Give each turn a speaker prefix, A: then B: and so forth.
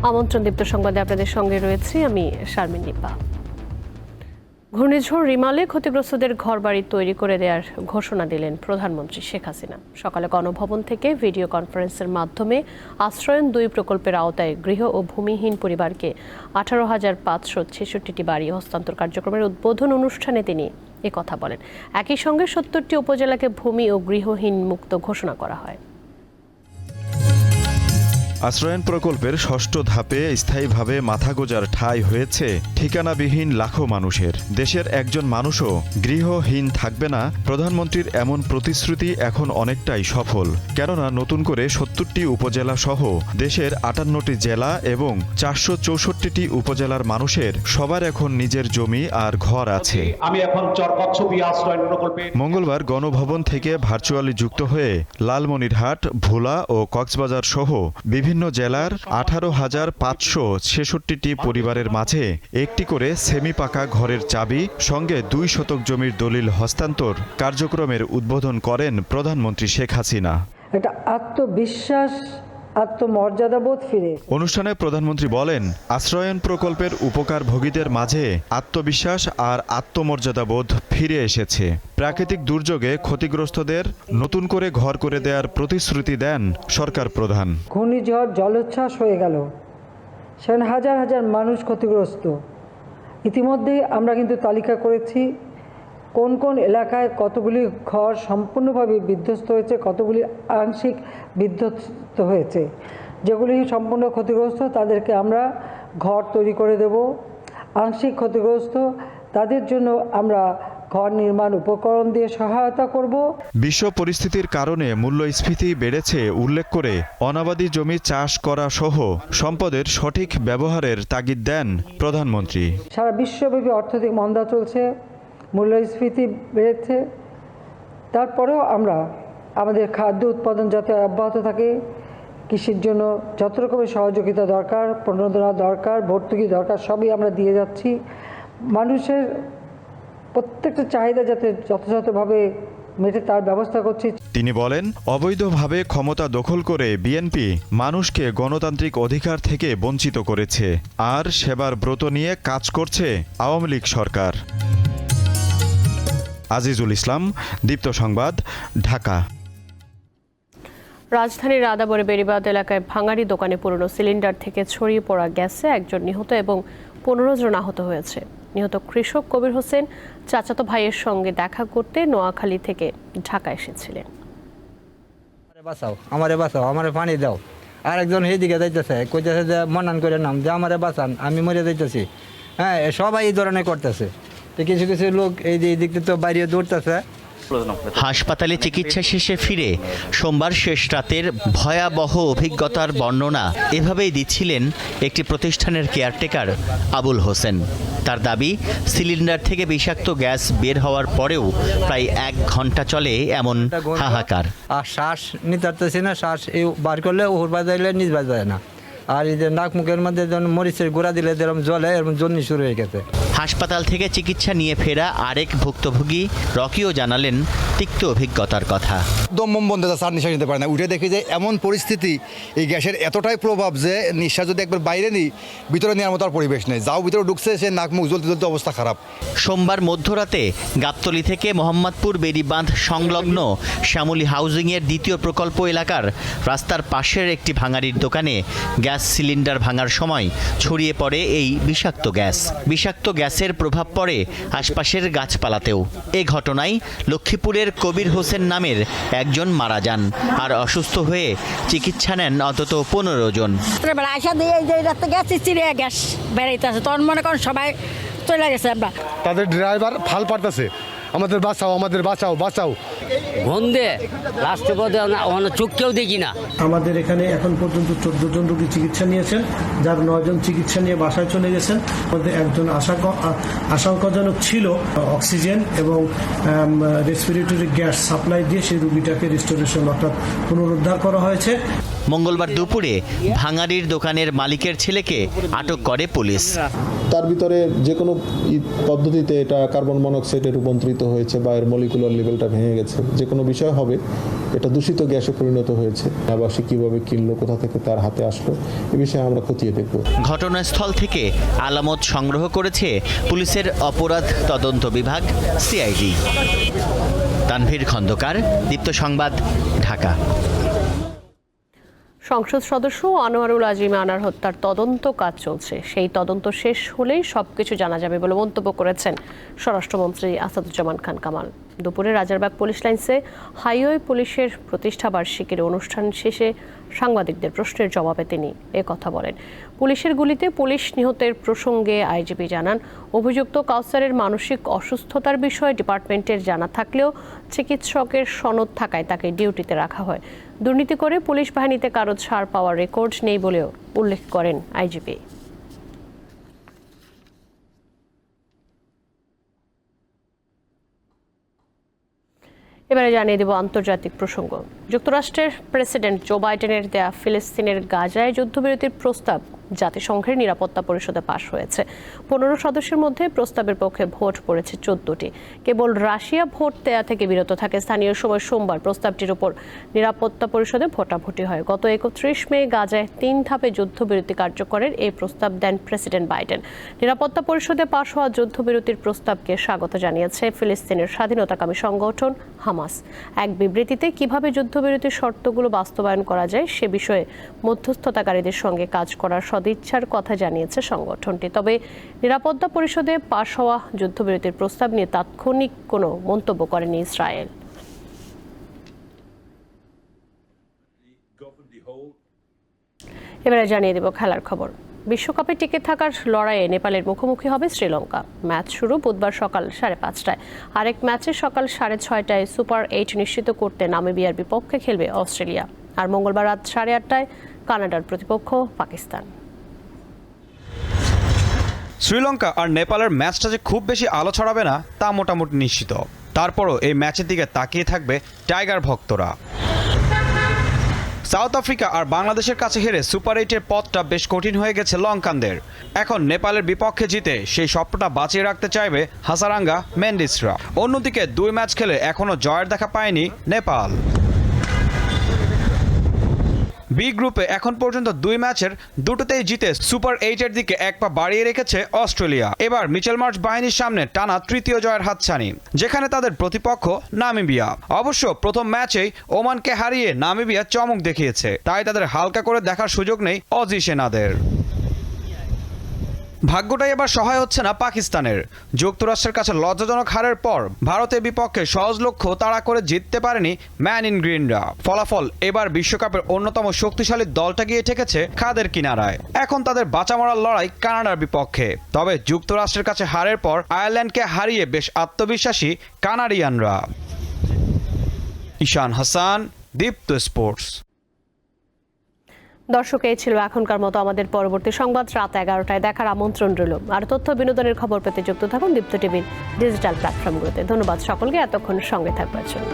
A: আমন্ত্রণ দীপ্ত সংবাদে আপনাদের সঙ্গে রয়েছি আমি শারমিন নিপা। ঘূর্ণিঝড় রিমালে ক্ষতিগ্রস্তদের ঘরবাড়ি তৈরি করে দেওয়ার ঘোষণা দিলেন প্রধানমন্ত্রী শেখ হাসিনা। সকালে গণভবন থেকে ভিডিও কনফারেন্সের মাধ্যমে আশ্রয়ন 2 প্রকল্পের আওতায় গৃহ ও ভূমিহীন পরিবারকে 18,566টি বাড়ি হস্তান্তর কার্যক্রমের উদ্বোধন অনুষ্ঠানে তিনি কথা বলেন। একই সঙ্গে 70টি উপজেলাকে ভূমি ও গৃহহীন মুক্ত ঘোষণা করা হয়।
B: আশ্রয়ন প্রকল্পের 6ষ্ঠ ধাপে স্থায়ীভাবে মাথা গোঁজার ঠাঁই হয়েছে ঠিকানাবিহীন লাখো মানুষের। দেশের একজন মানুষও গৃহহীন থাকবে না, প্রধানমন্ত্রীর এমন প্রতিশ্রুতি এখন অনেকটাই সফল। কেননা নতুন করে 70টি উপজেলা সহ দেশের 58টি জেলা এবং 464টি উপজেলার মানুষের সবার এখন নিজের জমি আর ঘর আছে।
C: আমি এখন চরকচ্ছপি আশ্রয়ন প্রকল্পে
B: মঙ্গলবার গণভবন থেকে ভার্চুয়ালি যুক্ত হয়ে লালমনিরহাট, ভোলা ও কক্সবাজার সহ বিভিন্ন জেলার 18,566টি পরিবারের মাঝে একটি করে সেমি পাকা ঘরের চাবি সঙ্গে 2 শতক জমির দলিল হস্তান্তর কার্যক্রমের উদ্বোধন করেন প্রধানমন্ত্রী শেখ হাসিনা।
D: এটা আত্মবিশ্বাস, আত্মমর্যাদাবোধ ফিরে।
B: অনুষ্ঠানে প্রধানমন্ত্রী বলেন, আশ্রয়ন প্রকল্পের উপকারভোগীদের মাঝে আত্মবিশ্বাস আর আত্মমর্যাদাবোধ ফিরে এসেছে। প্রাকৃতিক দুর্যোগে ক্ষতিগ্রস্তদের নতুন করে ঘর করে দেওয়ার প্রতিশ্রুতি দেন সরকার প্রধান।
D: ঘূর্ণিঝড় জলোচ্ছ্বাস হয়ে গেল, সেখানে হাজার হাজার মানুষ ক্ষতিগ্রস্ত। ইতিমধ্যে আমরা কিন্তু তালিকা করেছি কোন কোন এলাকায় কতগুলি ঘর সম্পূর্ণভাবে বিধ্বস্ত হয়েছে, কতগুলি আংশিক বিধ্বস্ত হয়েছে। যেগুলি সম্পূর্ণ ক্ষতিগ্রস্ত তাদেরকে আমরা ঘর তৈরি করে দেব। আংশিক ক্ষতিগ্রস্ত তাদের জন্য আমরা ঘর নির্মাণ উপকরণ দিয়ে সহায়তা করব।
B: বিশ্ব পরিস্থিতির কারণে মূল্যস্ফীতি বেড়েছে উল্লেখ করে অনাবাদি জমি চাষ করা সহ সম্পদের সঠিক ব্যবহারের তাগিদ দেন প্রধানমন্ত্রী।
D: সারা বিশ্বব্যাপী অর্থনৈতিক মন্দা চলছে, মূল্যস্ফীতি বেড়েছে, তারপরেও আমরা আমাদের খাদ্য উৎপাদন যাতে অব্যাহত থাকে, কৃষির জন্য যত রকমের সহযোগিতা দরকার, প্রণোদনা দরকার, ভর্তুকি দরকার, সবই আমরা দিয়ে যাচ্ছি। মানুষের প্রত্যেকটা চাহিদা যাতে যথাযথভাবে মেটে তার ব্যবস্থা করছি।
B: তিনি বলেন, অবৈধভাবে ক্ষমতা দখল করে বিএনপি মানুষকে গণতান্ত্রিক অধিকার থেকে বঞ্চিত করেছে, আর সেবার ব্রত নিয়ে কাজ করছে আওয়ামী লীগ সরকার। আজিজুল ইসলাম, দীপ্ত সংবাদ, ঢাকা।
A: রাজধানীর আদাবরে বেড়িবাঁধ এলাকায় ভাঙাড়ি দোকানে পুরনো সিলিন্ডার থেকে ছড়িয়ে পড়া গ্যাসে একজন নিহত এবং 15 জন আহত হয়েছে। নিহত কৃষক কবির হোসেন চাচাতো ভাইয়ের সঙ্গে দেখা করতে নোয়াখালী থেকে ঢাকা এসেছিলেন।
E: আমারে বাঁচাও, আমারে পানি দাও। আরেকজন এইদিকে যাইতেছে, কইতেছে যে মনান করে নাম যে আমারে বাঁচান, আমি মরে যাইতেছি। হ্যাঁ, সবাই এই ধরনের করতেছে। তো কিছু কিছু লোক এই দিক থেকে তো বাইরে দৌড়তেছে।
F: হাসপাতালে চিকিৎসা শেষে ফিরে সোমবার শেষ রাতের ভয়াবহ অভিজ্ঞতার বর্ণনা এভাবেই দিচ্ছিলেন একটি প্রতিষ্ঠানের কেয়ারটেকার আবুল হোসেন। তার দাবি, সিলিন্ডার থেকে বিষাক্ত গ্যাস বের হওয়ার পরেও প্রায় 1 ঘন্টা চলে এমন হাহাকার।
E: আর শ্বাস নিতে পারতেছি না, শ্বাস এই বার করলে ওর বাজাইলে নিজ বাজায় না। আর এই যে নাক মুখের মধ্যে মরিচের গোড়া দিলে যেরকম জলে এরকম জন্নি শুরু হয়ে গেছে।
F: হাসপাতাল থেকে চিকিৎসা নিয়ে ফেরা আরেক ভুক্তভোগী রকিও জানালেন তিক্ত অভিজ্ঞতার কথা।
G: দমবম বন্ধ, স্যার নিঃশ্বাস নিতে পারে না। উঠে দেখি যে এমন পরিস্থিতি, এই গ্যাসের এতটাই প্রভাব যে নিঃশ্বাস যদি একবার বাইরে নিই, ভিতরে নেওয়ার মতো আর পরিবেশ নেই। যাও ভিতরে ঢুকছে, সে নাক মুখ জ্বলতে জ্বলতে অবস্থা খারাপ।
F: সোমবার মধ্যরাতে গাবতলী থেকে মোহাম্মদপুর বেড়িবাঁধ সংলগ্ন শ্যামলী হাউজিংয়ের 2য় প্রকল্প এলাকার রাস্তার পাশের একটি ভাঙাড়ির দোকানে গ্যাস সিলিন্ডার ভাঙার সময় ছড়িয়ে পড়ে এই বিষাক্ত গ্যাস। বিষাক্ত গ্যাসের প্রভাব পড়ে আশপাশের গাছপালাতেও। এ ঘটনায় লক্ষ্মীপুরের কবির হোসেন নামের একজন মারা যান, আর অসুস্থ হয়ে চিকিৎসা নেন অন্তত 15 জন।
H: গ্যাস বেড়াইতেছে, তখন মনে করেন সবাই চলে গেছে। আমরা
I: তাদের ড্রাইভার ফাল পারতেছে, আমাদের বাঁচাও, আমাদের বাঁচাও, বাঁচাও।
H: গন্ধে লাস্টে পথে চোখকেও দেখি না।
J: আমাদের এখানে এখন পর্যন্ত 14 জন রোগী চিকিৎসা নিয়েছেন, যার 9 জন চিকিৎসা নিয়ে বাসায় চলে গেছেন। মধ্যে একজন আশঙ্কাজনক ছিল। অক্সিজেন এবং রেসপিরেটরি গ্যাস সাপ্লাই দিয়ে সেই রোগীটাকে রিস্টোরেশন অর্থাৎ পুনরুদ্ধার করা হয়েছে।
F: মঙ্গলবার দুপুরে ভাঙাড়ির দোকানের মালিকের ছেলেকে আটক করে পুলিশ।
K: তার ভিতরে যে কোনো পদ্ধতিতে এটা কার্বন মনোক্সাইডে রূপান্তরিত হয়েছে বা এর মলিকুলার লেভেলটা ভেঙে গেছে, যে কোনো বিষয় হবে, এটা দূষিত গ্যাসে পরিণত হয়েছে। আবাসিক কীভাবে কিনলো, কোথা থেকে তার হাতে আসলো, এ বিষয়ে আমরা খতিয়ে দেখব।
F: ঘটনাস্থল থেকে আলামত সংগ্রহ করেছে পুলিশের অপরাধ তদন্ত বিভাগ সিআইডি। তানভীর খন্দকার, দীপ্ত সংবাদ, ঢাকা।
A: সংসদ সদস্য আনোয়ারুল আজিম আনার হত্যার তদন্ত কাজ চলছে, সেই তদন্ত শেষ হলেই সবকিছু জানা যাবে বলে মন্তব্য করেছেন স্বরাষ্ট্রমন্ত্রী আসাদুজ্জামান খান কামাল। দুপুরে রাজারবাগ পুলিশ লাইন্সে হাইওয়ে পুলিশের প্রতিষ্ঠা বার্ষিকীর অনুষ্ঠান শেষে সাংবাদিকদের প্রশ্নের জবাবে তিনি কথা বলেন। পুলিশের গুলিতে পুলিশ নিহতের প্রসঙ্গে আইজিপি জানান, অভিযুক্ত কাউসারের মানসিক অসুস্থতার বিষয়ে ডিপার্টমেন্টের জানা থাকলেও চিকিৎসকের সনদ থাকায় তাকে ডিউটিতে রাখা হয়। দুর্নীতি করে পুলিশ বাহিনীতে কারো ছাড় পাওয়ার রেকর্ড নেই বলেও উল্লেখ করেন আইজিপি। এবারে জানিয়ে দেব আন্তর্জাতিক প্রসঙ্গ। যুক্তরাষ্ট্রের প্রেসিডেন্ট জো বাইডেনের দেয়া ফিলিস্তিনের গাজায় যুদ্ধবিরতির প্রস্তাব জাতিসংঘের নিরাপত্তা পরিষদে পাশ হয়েছে। 15 সদস্যের মধ্যে প্রস্তাবের পক্ষে ভোট পড়েছে 14টি। কেবল রাশিয়া ভোট দেয়া থেকে বিরত থাকে। স্থানীয় সময় সোমবার প্রস্তাবটির উপর নিরাপত্তা পরিষদে ভোটাভুটি হয়। গত 31 মে গাজায় 3 ধাপে যুদ্ধবিরতি কার্যকরের এই প্রস্তাব দেন প্রেসিডেন্ট বাইডেন। নিরাপত্তা পরিষদে পাশ হওয়া যুদ্ধবিরতির প্রস্তাবকে স্বাগত জানিয়েছে ফিলিস্তিনের স্বাধীনতাকামী সংগঠন হামাস। এক বিবৃতিতে কিভাবে যুদ্ধবিরতির শর্তগুলো বাস্তবায়ন করা যায় সে বিষয়ে মধ্যস্থতাকারীদের সঙ্গে কাজ করার সদিচ্ছার কথা জানিয়েছে সংগঠনটি। তবে নিরাপত্তা পরিষদে পাশ হওয়া যুদ্ধবিরতির প্রস্তাব নিয়ে তাৎক্ষণিক কোনো মন্তব্য করেনি ইসরায়েল। এবারে জানিয়ে দেব খেলার খবর। বিশ্বকাপে টিকে থাকার লড়াইয়ে নেপালের মুখোমুখি হবে শ্রীলঙ্কা। ম্যাচ শুরু বুধবার সকাল 5:30টায়। আরেক ম্যাচে সকাল 6:30টায় সুপার 8 নিশ্চিত করতে নামিবিয়ার বিপক্ষে খেলবে অস্ট্রেলিয়া। আর মঙ্গলবার রাত 8:30টায় কানাডার প্রতিপক্ষ পাকিস্তান।
L: শ্রীলঙ্কা আর নেপালের ম্যাচটা যে খুব বেশি আলো ছড়াবে না তা মোটামুটি নিশ্চিত। তারপরও এই ম্যাচের দিকে তাকিয়ে থাকবে টাইগার ভক্তরা। সাউথ আফ্রিকা আর বাংলাদেশের কাছে হেরে সুপার 8-এর পথটা বেশ কঠিন হয়ে গেছে লঙ্কানদের। এখন নেপালের বিপক্ষে জিতে সেই স্বপ্নটা বাঁচিয়ে রাখতে চাইবে হাসারাঙ্গা মেন্ডিসরা। অন্যদিকে 2 ম্যাচ খেলে এখনও জয়ের দেখা পায়নি নেপাল। বি গ্রুপে এখন পর্যন্ত 2 ম্যাচের দুটোতেই জিতে সুপার 8-এর দিকে এক পা বাড়িয়ে রেখেছে অস্ট্রেলিয়া। এবার মিচেল মার্শ বাহিনীর সামনে টানা 3য় জয়ের হাতছানি, যেখানে তাদের প্রতিপক্ষ নামিবিয়া। অবশ্য প্রথম ম্যাচেই ওমানকে হারিয়ে নামিবিয়া চমক দেখিয়েছে, তাই তাদের হালকা করে দেখার সুযোগ নেই অজি সেনাদের। ভাগ্যটাই এবার সহায় হচ্ছে না পাকিস্তানের। যুক্তরাষ্ট্রের কাছে লজ্জাজনক হারের পর ভারতের বিপক্ষে সহজ লক্ষ্য তাড়া করে জিততে পারেনি ম্যান ইন গ্রিনরা। ফলাফল এবার বিশ্বকাপের অন্যতম শক্তিশালী দলটা গিয়ে ঠেকেছে খাদের কিনারায়। এখন তাদের বাঁচা মরার লড়াই কানাডার বিপক্ষে। তবে যুক্তরাষ্ট্রের কাছে হারের পর আয়ারল্যান্ডকে হারিয়ে বেশ আত্মবিশ্বাসী কানাডিয়ানরা। ঈশান হাসান, দীপ্ত স্পোর্টস।
A: দর্শক, এই ছিল এখনকার মতো। আমাদের পরবর্তী সংবাদ রাত 11টায় দেখার আমন্ত্রণ রইল। আর তথ্য বিনোদনের খবর পেতে যুক্ত থাকুন দীপ্ত টিভির ডিজিটাল প্ল্যাটফর্মগুলোতে। ধন্যবাদ সকলকে এতক্ষণ সঙ্গে থাকবার জন্য।